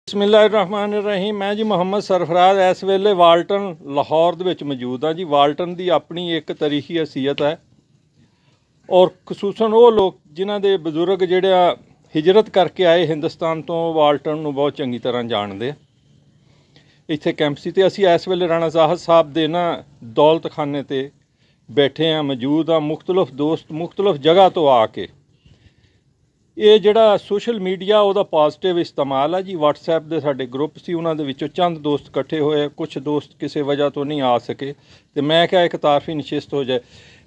ਬਿਸਮਿਲ੍ਲਾਹਿਰਰਹਿਮਾਨਿਰਰਹੀਮ। ਮੈਂ ਜੀ ਮੁਹੰਮਦ ਸਰਫਰਾਜ਼ ਇਸ ਵੇਲੇ ਵਾਲਟਨ ਲਾਹੌਰ ਦੇ ਵਿੱਚ ਮੌਜੂਦ ਹਾਂ ਜੀ। ਵਾਲਟਨ ਦੀ ਆਪਣੀ ਇੱਕ ਤਾਰੀਖੀ ਹਸੀਅਤ ਹੈ ਔਰ ਖਸੂਸਨ ਉਹ ਲੋਕ ਜਿਨ੍ਹਾਂ ਦੇ ਬਜ਼ੁਰਗ ਜਿਹੜਾ ਹਿਜਰਤ ਕਰਕੇ ਆਏ ਹਿੰਦੁਸਤਾਨ ਤੋਂ ਵਾਲਟਨ ਨੂੰ ਬਹੁਤ ਚੰਗੀ ਤਰ੍ਹਾਂ ਜਾਣਦੇ ਆ। ਇੱਥੇ ਕੈਂਪ ਸੀ ਤੇ ਅਸੀਂ ਇਸ ਵੇਲੇ ਰਾਣਾ ਜ਼ਾਹਿਦ ਸਾਹਿਬ ਦੇ ਨਾ ਦੌਲਤਖਾਨੇ ਤੇ ਬੈਠੇ ਹਾਂ, ਮੌਜੂਦ ਹਾਂ। ਮੁਖਤਲਿਫ ਦੋਸਤ ਮੁਖਤਲਿਫ ਜਗ੍ਹਾ ਤੋਂ ਆ ਕੇ ਇਹ ਜਿਹੜਾ ਸੋਸ਼ਲ ਮੀਡੀਆ ਉਹਦਾ ਪੋਜ਼ੀਟਿਵ ਇਸਤੇਮਾਲ ਹੈ ਜੀ। ਵਟਸਐਪ ਦੇ ਸਾਡੇ ਗਰੁੱਪ ਸੀ, ਉਹਨਾਂ ਦੇ ਵਿੱਚੋਂ ਚੰਦ ਦੋਸਤ ਇਕੱਠੇ ਹੋਏ, ਕੁਛ ਦੋਸਤ ਕਿਸੇ ਵਜ੍ਹਾ ਤੋਂ ਨਹੀਂ ਆ ਸਕੇ ਤੇ ਮੈਂ ਕਿਹਾ ਇੱਕ ਤਾਰਫੀ ਨਸ਼ਿਸਤ ਹੋ ਜਾਏ।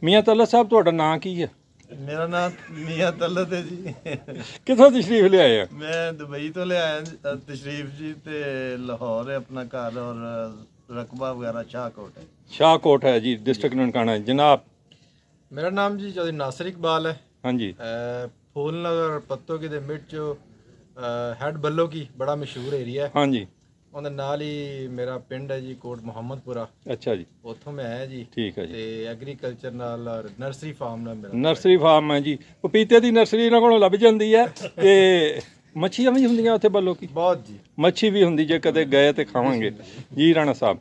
ਮੀਆਂ ਤਲਤ ਸਾਹਿਬ, ਤੁਹਾਡਾ ਨਾਂ ਕੀ ਹੈ? ਮੇਰਾ ਨਾਮ ਮੀਆਂ ਤਲਤ ਹੈ ਜੀ। ਕਿੱਥੋਂ ਤਸ਼ਰੀਫ ਲਿਆਏ ਆ? ਮੈਂ ਦੁਬਈ ਤੋਂ ਲਿਆਇਆ ਤਸ਼ਰੀਫ ਜੀ, ਤੇ ਲਾਹੌਰ ਹੈ ਆਪਣਾ ਘਰ ਔਰ ਰਕਬਾ ਵਗੈरह शाहकोट है। शाहकोट है जी, डिस्ट्रिक्ट ननकाना है। जनाब, मेरा नाम जी चौधरी नासिर इकबाल है। हाँ जी। फूल नगर पत्तों की मिट जो हैड बल्लो की बड़ा मशहूर एरिया है। हाँ जी। ਉਹਦੇ ਨਾਲ ਹੀ ਮੇਰਾ ਪਿੰਡ ਹੈ ਜੀ ਕੋਟ ਮੁਹੰਮਦਪੁਰਾ। ਅੱਛਾ ਜੀ, ਉੱਥੋਂ ਮੈਂ ਆਇਆ ਜੀ। ਠੀਕ ਹੈ ਜੀ। ਤੇ ਐਗਰੀਕਲਚਰ ਨਾਲ ਔਰ ਨਰਸਰੀ ਫਾਰਮ ਨਾਲ ਮੇਰਾ ਨਰਸਰੀ ਫਾਰਮ ਹੈ ਜੀ। ਪਪੀਤੇ ਦੀ ਨਰਸਰੀ ਇਹਨਾਂ ਕੋਲੋਂ ਲੱਭ ਜਾਂਦੀ ਹੈ ਤੇ ਮੱਛੀਆਂ ਵੀ ਹੁੰਦੀਆਂ ਉੱਥੇ ਬੱਲੋ ਕੀ? ਬਹੁਤ ਜੀ, ਮੱਛੀ ਵੀ ਹੁੰਦੀ, ਜੇ ਕਦੇ ਗਏ ਤੇ ਖਾਵਾਂਗੇ ਜੀ। ਰਾਣਾ ਸਾਹਿਬ,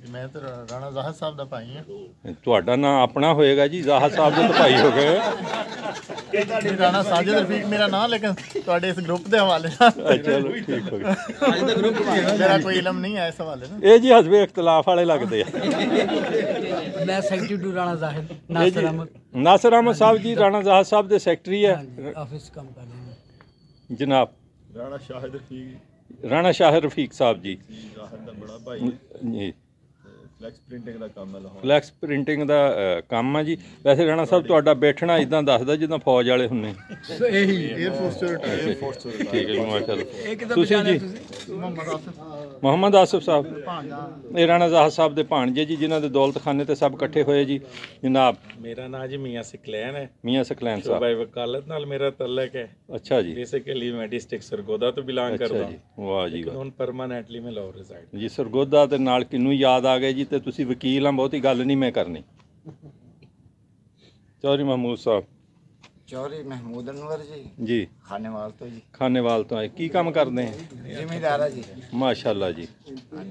मैं तो राणा ज़ाहिद साहब का भाई हाँ। ਤੁਹਾਡਾ ਨਾਂ ਆਪਣਾ ਹੋਏਗਾ ਜੀ, ਜ਼ਾहिद ਸਾਹਿਬ ਦੇ ਤਾਂ ਭਾਈ ਹੋ ਗਏ। राणा साजिद रफीक मेरा नाम, लेकिन ਤੁਹਾਡੇ ਇਸ ਗਰੁੱਪ ਦੇ ਹਵਾਲੇ ਨਾਲ ਚਲੋ ਠੀਕ ਹੋ ਗਿਆ। ਮੇਰਾ ਕੋਈ ਇਲਮ ਨਹੀਂ ਹੈ ਇਸ ਹਵਾਲੇ ਨਾਲ। ਇਹ ਜੀ ਹਸਬੇ ਇਖਤਲਾਫ ਵਾਲੇ ਲੱਗਦੇ ਆ। मैं सेक्रेटरी टू राणा ज़ाहिद नासिर अहमद। नासिर अहमद साहब जी राणा ज़ाहिद साहब के सेक्रेटरी है। ऑफिस काम कर रहे हैं जनाब। ਰਾਣਾ ਸ਼ਾਹਿਦ ਰਫੀਕ, राणा शाहिद रफीक साहब जी ਜ਼ਾਹਿਦ ਦਾ ਬੜਾ ਭਾਈ जी। ਫਲੈਕਸ ਪ੍ਰਿੰਟਿੰਗ ਦਾ ਕੰਮ ਹੈ ਲਾਹੌਰ। ਫਲੈਕਸ ਪ੍ਰਿੰਟਿੰਗ ਦਾ ਕੰਮ ਆ ਜੀ। ਵੈਸੇ ਰਾਣਾ ਸਾਹਿਬ ਤੁਹਾਡਾ ਬੈਠਣਾ ਇਦਾਂ ਦੱਸਦਾ ਜਿੱਦਾਂ ਫੌਜ ਵਾਲੇ ਹੁੰਨੇ। यही 에ਅਰ ਫੋਰਸ ਤੋਂ ਰਿਟਾਇਰ। ਠੀਕ ਹੈ ਜੀ, ਮਾਸ਼ਾਅੱਲਾ। एक तो ਤੁਸੀਂ ਜੀ ਮੁਹੰਮਦ ਆਸਿਫ ਮੁਹੰਮਦ ਆਸਿਫ ਸਾਹਿਬ, ਇਹ ਰਾਣਾ ਜ਼ਾਹਿਦ ਸਾਹਿਬ ਦੇ ਭਾਣਜੇ ਜੀ, ਜਿਨ੍ਹਾਂ ਦੇ ਦੌਲਤਖਾਨੇ ਤੇ ਸਭ ਇਕੱਠੇ ਹੋਏ ਜੀ। ਜਨਾਬ, मेरा नाम जी मियाँ सिकलैन है। ਮੀਆਂ ਸਕਲੈਨ ਸਾਹਿਬ। भाई वकालत नाल मेरा तल्लक है। ਅੱਛਾ ਜੀ। बेसिकली मैं डिस्ट्रिक्ट सरगोदा तो बिलोंग ਅੱਛਾ करता ਜੀ, हूँ, ਵਾਹ ਜੀ लेकिन ਵਾਹ हुण परमानेंटली मैं लाहौर रिजाइड। ਜੀ। ਸਰਗੋਦਾ ਤੇ ਨਾਲ ਕਿੰਨੂੰ ਯਾਦ ਆ ਗਏ ਜੀ, ਤੇ ਤੁਸੀਂ ਵਕੀਲ ਆ, ਬਹੁਤੀ ਗੱਲ ਨਹੀਂ ਮੈਂ ਕਰਨੀ। ਚੌਧਰੀ ਮਹਿਮੂਦ ਸਾਹਿਬ चौधरी महमूद अनवर जी, ਜੀ, खानेवाल तो जी, ਖਾਨੇਵਾਲ ਤੋਂ ਆਏ। ਕੀ ਕੰਮ ਕਰਦੇ ਹੈ? जिमीदार है जी। ਮਾਸ਼ਾਅੱਲਾ ਜੀ,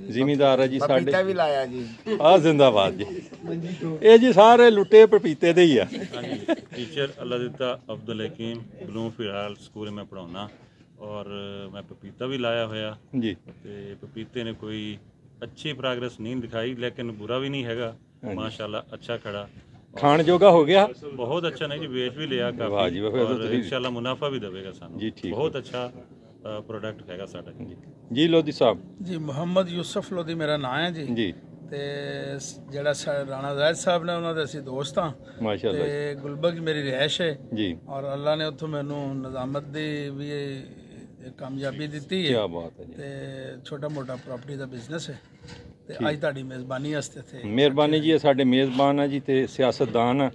ਜ਼ਿਮੀਦਾਰ ਹੈ ਜੀ ਸਾਡੇ। पपीता भी लाया जी। ਆ ਜ਼ਿੰਦਾਬਾਦ ਜੀ। ਇਹ ਜੀ ਸਾਰੇ ਲੁੱਟੇ ਪਪੀਤੇ ਦੇ ਹੀ ਆ। टीचर अल्लाह अब्दुल हकीम ब्लूमफील्ड स्कूल में पढ़ाना और मैं पपीता भी लाया होया जी। ते पपीते ने कोई अच्छी प्रोग्रेस नहीं दिखाई, लेकिन बुरा भी नहीं हैगा, माशाल्लाह अच्छा खड़ा। ਖਾਣ ਜੋਗਾ ਹੋ ਗਿਆ? बहुत अच्छा नहीं जी, बेच भी लिया वाह काफ़ी जी, वाह, फिर तो और तुसीं- इंशाल्लाह मुनाफा भी देगा सानू जी, ठीक बहुत अच्छा प्रोडक्ट हैगा साडा ਜੀ। ਲੋਧੀ ਸਾਹਿਬ ਜੀ ਮੁਹੰਮਦ ਯੂਸਫ ਲੋਧੀ ਮੇਰਾ ਨਾਂ ਹੈ ਜੀ। ਜੀ, ਤੇ ਜਿਹੜਾ ਰਾਣਾ ਜ਼ਾਹਿਦ ਸਾਹਿਬ ਨੇ ਉਹਨਾਂ ਦੇ ਅਸੀਂ ਦੋਸਤ ਹਾਂ ਮਾਸ਼ਾਅੱਲਾ ਤੇ ਗੁਲਬਰਗ ਮੇਰੀ ਰਿਹਾਇਸ਼ ਹੈ ਜੀ। ਔਰ ਅੱਲਾ ਨੇ ਉੱਥੋਂ ਮੈਨੂੰ ਨਿਜ਼ਾਮਤ ਦੀ ਵੀ ਕਾਮਯਾਬੀ ਦਿੱਤੀ ਕੀ ਹੈ ਬਾਤ ਹੈ ਜੀ। ਤੇ ਛੋਟਾ ਮੋਟਾ ਪ੍ਰਾਪਰਟੀ ਦਾ ਬਿਜ਼ਨਸ ਹੈ ਤੇ ਅੱਜ ਤੁਹਾਡੀ ਮੇਜ਼ਬਾਨੀ ਵਾਸਤੇ ਥੇ। ਮਿਹਰਬਾਨੀ ਜੀ, ਇਹ ਸਾਡੇ ਮੇਜ਼ਬਾਨ ਆ ਜੀ ਤੇ ਸਿਆਸਤਦਾਨ ਆ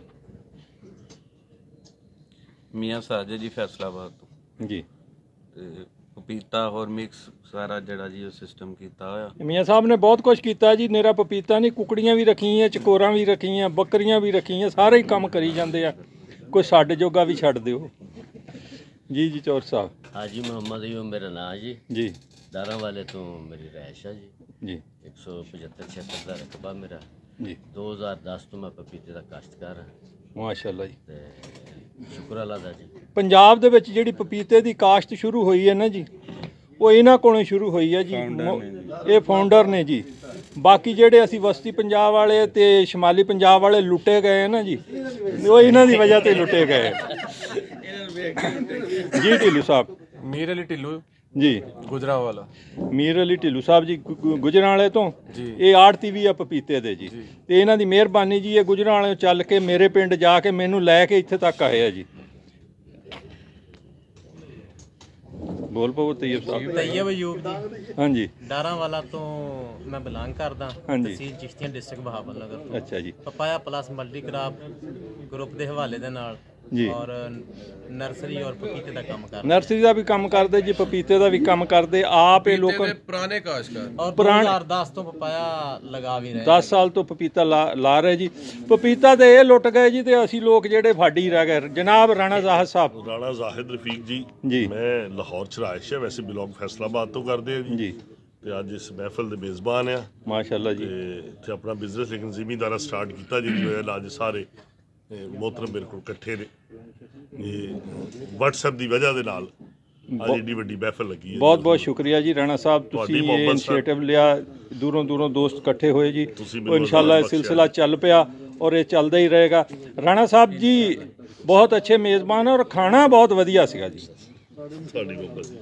ਮੀਆਂ ਸਾਜਦ ਜੀ ਫੈਸਲਾਬਾਦ ਤੋਂ ਜੀ। ਤੇ ਪਪੀਤਾ ਹੋਰ ਮਿਕਸ ਸਾਰਾ ਜਿਹੜਾ ਜੀ ਉਹ ਸਿਸਟਮ ਕੀਤਾ ਹੋਇਆ। ਮੀਆਂ ਸਾਹਿਬ ਨੇ ਬਹੁਤ ਕੁਝ ਕੀਤਾ ਜੀ। ਨਿਰਾ ਪਪੀਤਾ ਨਹੀਂ, ਕੁਕੜੀਆਂ ਵੀ ਰੱਖੀਆਂ, ਚਕੋਰਾਂ ਵੀ ਰੱਖੀਆਂ, ਬੱਕਰੀਆਂ ਵੀ ਰੱਖੀਆਂ, ਸਾਰੇ ਹੀ ਕੰਮ ਕਰੀ ਜਾਂਦੇ ਆ। ਕੋਈ ਸਾਡੇ ਜੋਗਾ ਵੀ ਛੱਡ ਦਿਓ ਜੀ। ਜੀ ਚੌਰ ਸਾਹਿਬ। हाजी मोहम्मद यूं मेरा नाम जी। जी। दारा वाले तो मेरी रहायश है जी। जी। 175-76 का रकबा मेरा जी। 2010 तो मैं पपीते का काश्तकार हाँ। ਮਾਸ਼ਾਅੱਲਾ ਜੀ। शुक्र अल्लाह दा जी। ਪੰਜਾਬ ਦੇ ਵਿੱਚ ਜਿਹੜੀ ਪਪੀਤੇ ਦੀ ਕਾਸ਼ਤ ਸ਼ੁਰੂ ਹੋਈ ਹੈ ਨਾ ਜੀ, ਉਹ ਇਹਨਾਂ ਕੋਲੋਂ ਸ਼ੁਰੂ ਹੋਈ ਹੈ ਜੀ। ਇਹ ਫਾਊਂਡਰ ਨੇ ਜੀ। ਬਾਕੀ ਜਿਹੜੇ ਅਸੀਂ ਵਸਤੀ ਪੰਜਾਬ ਵਾਲੇ ਤੇ ਸ਼ਮਾਲੀ ਪੰਜਾਬ ਵਾਲੇ ਲੁੱਟੇ ਗਏ ਨਾ ਜੀ, ਉਹ ਇਹਨਾਂ ਦੀ ਵਜ੍ਹਾ ਤੇ ਲੁੱਟੇ ਗਏ ਜੀ। ਢਿੱਲੂ ਸਾਹਿਬ। ਮੀਰ ਅਲੀ ਢਿੱਲੂ ਜੀ, ਗੁਜਰਾਵਾਲਾ। ਮੀਰ ਅਲੀ ਢਿੱਲੂ ਸਾਹਿਬ ਜੀ ਗੁਜਰਾਂਵਾਲੇ ਤੋਂ। ਇਹ ਆੜਤੀ ਵੀ ਆ ਪਪੀਤੇ ਦੇ ਜੀ, ਤੇ ਇਹਨਾਂ ਦੀ ਮਿਹਰਬਾਨੀ ਜੀ। ਇਹ ਗੁਜਰਾਂਵਾਲੇ ਚੱਲ ਕੇ ਮੇਰੇ ਪਿੰਡ ਜਾ ਕੇ ਮੈਨੂੰ ਲੈ ਕੇ ਇੱਥੇ ਤੱਕ ਆਏ ਆ ਜੀ। ਬੋਲ ਪਵੋ ਤੈਯਬ ਸਾਹਿਬ। ਤੈਯਬ ਅਯੂਬ ਜੀ। ਹਾਂਜੀ। ਡਾਰਾਂਵਾਲਾ ਤੋਂ ਮੈਂ ਬਿਲੋਂਗ ਕਰਦਾ, ਹਾਂਜੀ। ਤਹਿਸੀਲ ਚਿਸ਼ਤੀਆਂ, ਡਿਸਟ੍ਰਿਕਟ ਬਹਾਵਲਨਗਰ ਤੋਂ। ਅੱਛਾ ਜੀ। ਪਪਾਇਆ ਪਲੱਸ ਮਲਟੀ ਕਰਾਪ ਗਰੁੱਪ ਦੇ ਹਵਾਲੇ ਦੇ ਨਾਲ ਜੀ ਔਰ ਨਰਸਰੀ ਔਰ ਪਪੀਤੇ ਦਾ ਕੰਮ ਕਰਦੇ ਨਰਸਰੀ ਦਾ ਵੀ ਕੰਮ ਕਰਦੇ ਜੀ, ਪਪੀਤੇ ਦਾ ਵੀ ਕੰਮ ਕਰਦੇ ਆਪ ਇਹ ਲੋਕ ਪੁਰਾਣੇ ਕਾਸ਼ਤਕਾਰ ਔਰ 2010 ਤੋਂ ਪਪਾਇਆ ਲਗਾ ਵੀ ਰਹੇ 10 ਸਾਲ ਤੋਂ ਪਪੀਤਾ ਲਾ ਰਹੇ ਜੀ। ਪਪੀਤਾ ਤੇ ਇਹ ਲੁੱਟ ਗਏ ਜੀ ਤੇ ਅਸੀਂ ਲੋਕ ਜਿਹੜੇ ਫਾਡੀ ਰਹਿ ਗਏ। ਜਨਾਬ ਰਾਣਾ ਜ਼ਾਹਿਦ ਸਾਹਿਬ। ਰਾਣਾ ਜ਼ਾਹਿਦ ਰਫੀਕ ਜੀ ਜੀ, ਮੈਂ ਲਾਹੌਰ ਚ ਰਿਹਾਇਸ਼ ਹੈ, ਵੈਸੇ ਬਿਲੋਂਗ ਫੈਸਲਾਬਾਦ ਤੋਂ ਕਰਦੇ ਆ ਜੀ ਤੇ ਅੱਜ ਇਸ ਮਹਿਫਲ ਦੇ ਮੇਜ਼ਬਾਨ ਆ ਮਾਸ਼ਾਅੱਲਾ ਜੀ। ਤੇ ਇੱਥੇ ਆਪਣਾ ਬਿਜ਼ਨਸ ਲੇਕਿਨ ਜ਼ਿਮੀਂਦਾਰਾ ਸਟਾਰਟ ਕੀਤਾ ਜੀ ਅੱਜ ਸਾਰੇ मोहतरम बिल्कुल इकट्ठे ने WhatsApp ਦੀ ਵਜ੍ਹਾ ਦੇ ਨਾਲ ਅੱਜ ਏਡੀ ਵੱਡੀ ਮਹਿਫਲ ਲੱਗੀ ਹੈ। ਬਹੁਤ ਬਹੁਤ ਸ਼ੁਕਰੀਆ ਜੀ ਰਾਣਾ ਸਾਹਿਬ, ਤੁਸੀਂ ਇਹ ਇਨੀਸ਼ੀਏਟਿਵ ਲਿਆ, ਦੂਰੋਂ ਦੂਰੋਂ ਦੋਸਤ ਇਕੱਠੇ ਹੋਏ ਜੀ। ਇਨਸ਼ਾਅੱਲਾ ਇਹ ਸਿਲਸਿਲਾ ਚੱਲ ਪਿਆ ਔਰ ਇਹ ਚੱਲਦਾ ਹੀ ਰਹੇਗਾ। ਰਾਣਾ ਸਾਹਿਬ ਜੀ ਬਹੁਤ ਅੱਛੇ ਮੇਜ਼ਬਾਨ ਔਰ ਖਾਣਾ ਬਹੁਤ ਵਧੀਆ ਸੀਗਾ ਜੀ।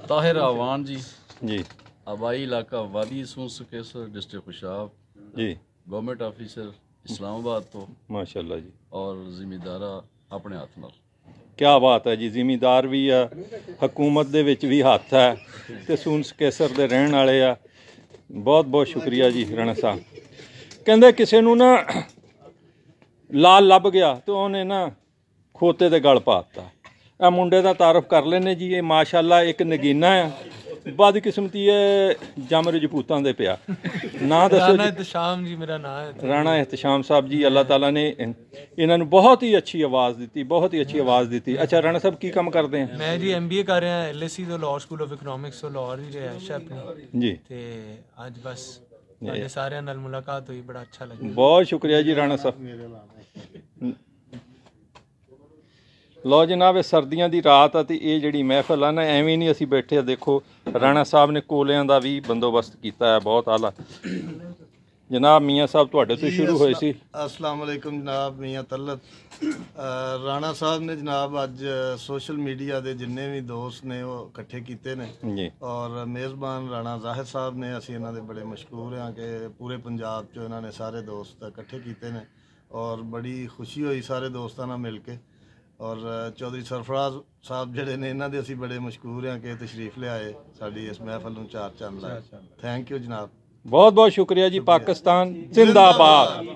ਤਾਹਿਰ ਆਵਾਨ ਜੀ जी, आबाई इलाका वादी सूसकेसर डिस्ट्रिक्ट खुशाब जी, गवर्नमेंट ऑफिसर इस्लामाबाद तो माशाल्लाह जी। और जिमीदारा अपने हाथ नाल। क्या बात है जी, ਜ਼ਿਮੀਦਾਰ ਵੀ ਆ, ਹਕੂਮਤ ਦੇ ਵਿੱਚ ਵੀ ਹੱਥ ਹੈ ਤੇ ਸੂਨਸ ਕੇਸਰ ਦੇ ਰਹਿਣ ਵਾਲੇ ਆ। ਬਹੁਤ ਬਹੁਤ ਸ਼ੁਕਰੀਆ ਜੀ ਰਾਣਾ ਸਾਹਿਬ। ਕਹਿੰਦੇ ਕਿਸੇ ਨੂੰ ਨਾ ਲਾਲ ਲੱਭ ਗਿਆ ਤੇ ਉਹਨੇ ਨਾ ਖੋਤੇ ਦੇ ਗਲ ਪਾ ਦਿੱਤਾ। ਇਹ ਮੁੰਡੇ ਦਾ ਤਾਰਫ ਕਰ ਲੈਨੇ ਜੀ, ਇਹ ਮਾਸ਼ਾਅੱਲਾ ਇੱਕ ਨਗੀਨਾ ਆ, ਬਦਕਿਸਮਤੀ ਹੈ ਜਮ ਰਜਪੂਤਾਂ ਦੇ ਪਿਆ। ਨਾਂ ਦੱਸੋ ਜੀ। ਇhtisham ਜੀ ਮੇਰਾ ਨਾਮ ਹੈ। ਰਾਣਾ ਇhtisham ਸਾਹਿਬ ਜੀ, ਅੱਲਾਹ ਤਾਲਾ ਨੇ ਇਹਨਾਂ ਨੂੰ ਬਹੁਤ ਹੀ ਅੱਛੀ ਆਵਾਜ਼ ਦਿੱਤੀ, ਬਹੁਤ ਹੀ ਅੱਛੀ ਆਵਾਜ਼ ਦਿੱਤੀ। ਅੱਛਾ ਰਾਣਾ ਸਾਹਿਬ ਕੀ ਕੰਮ ਕਰਦੇ ਆ? ਮੈਂ ਜੀ MBA ਕਰ ਰਿਹਾ LSE ਤੋਂ, ਲਾਹੌਰ ਸਕੂਲ ਆਫ ਇਕਨੋਮਿਕਸ ਤੋਂ, ਲਾਹੌਰ ਹੀ ਰਿਹਾਇਸ਼ ਹੈ ਆਪਣੀ ਜੀ। ਤੇ ਅੱਜ ਬਸ ਤੁਹਾਡੇ ਸਾਰਿਆਂ ਨਾਲ ਮੁਲਾਕਾਤ ਹੋਈ, ਬੜਾ ਅੱਛਾ ਲੱਗਾ। ਬਹੁਤ ਸ਼ੁਕਰੀਆ ਜੀ ਰਾਣਾ ਸਾਹਿਬ। ਲਓ ਜਨਾਬ, ਇਹ ਸਰਦੀਆਂ ਦੀ ਰਾਤ ਆ ਤੇ ਇਹ ਜਿਹੜੀ ਮਹਿਫਲ ਆ ਨਾ ਐਵੇਂ ਨਹੀਂ ਅਸੀਂ ਬੈਠੇ ਆ। ਦੇਖੋ ਰਾਣਾ ਸਾਹਿਬ ਨੇ ਕੋਲਿਆਂ ਦਾ ਵੀ ਬੰਦੋਬਸਤ ਕੀਤਾ ਹੈ, ਬਹੁਤ ਆਲਾ। ਜਨਾਬ ਮੀਆਂ ਸਾਹਿਬ ਤੁਹਾਡੇ ਤੋਂ ਸ਼ੁਰੂ ਹੋਏ ਸੀ। अस्सलाम वालेकुम जनाब मियाँ तलत। ਰਾਣਾ ਸਾਹਿਬ ਨੇ ਜਨਾਬ ਅੱਜ ਸੋਸ਼ਲ ਮੀਡੀਆ ਦੇ ਜਿੰਨੇ ਵੀ ਦੋਸਤ ਨੇ ਉਹ ਇਕੱਠੇ ਕੀਤੇ ਨੇ ਜੀ ਔਰ ਮੇਜ਼ਬਾਨ ਰਾਣਾ ਜ਼ਾਹਿਦ ਸਾਹਿਬ ਨੇ। ਅਸੀਂ ਇਹਨਾਂ ਦੇ ਬੜੇ ਮਸ਼ਕੂਰ ਹਾਂ ਕਿ ਪੂਰੇ ਪੰਜਾਬ 'ਚੋਂ ਇਹਨਾਂ ਨੇ ਸਾਰੇ ਦੋਸਤ ਇਕੱਠੇ ਕੀਤੇ ਨੇ ਔਰ ਬੜੀ ਖੁਸ਼ੀ ਹੋਈ ਸਾਰੇ ਦੋਸਤਾਂ ਨਾਲ ਮਿਲ ਕੇ। ਔਰ ਚੌਧਰੀ ਸਰਫਰਾਜ਼ ਸਾਹਿਬ ਜਿਹੜੇ ਨੇ ਇਹਨਾਂ ਦੇ ਅਸੀਂ ਬੜੇ ਮਸ਼ਕੂਰ ਹਾਂ ਕਿ ਤਸ਼ਰੀਫ ਲਿਆਏ ਸਾਡੀ ਇਸ ਮਹਿਫਲ ਨੂੰ ਚਾਰ ਚੰਦ ਲਾਏ। ਥੈਂਕ ਯੂ ਜਨਾਬ, ਬਹੁਤ ਬਹੁਤ ਸ਼ੁਕਰੀਆ ਜੀ। ਪਾਕਿਸਤਾਨ ਜ਼ਿੰਦਾਬਾਦ।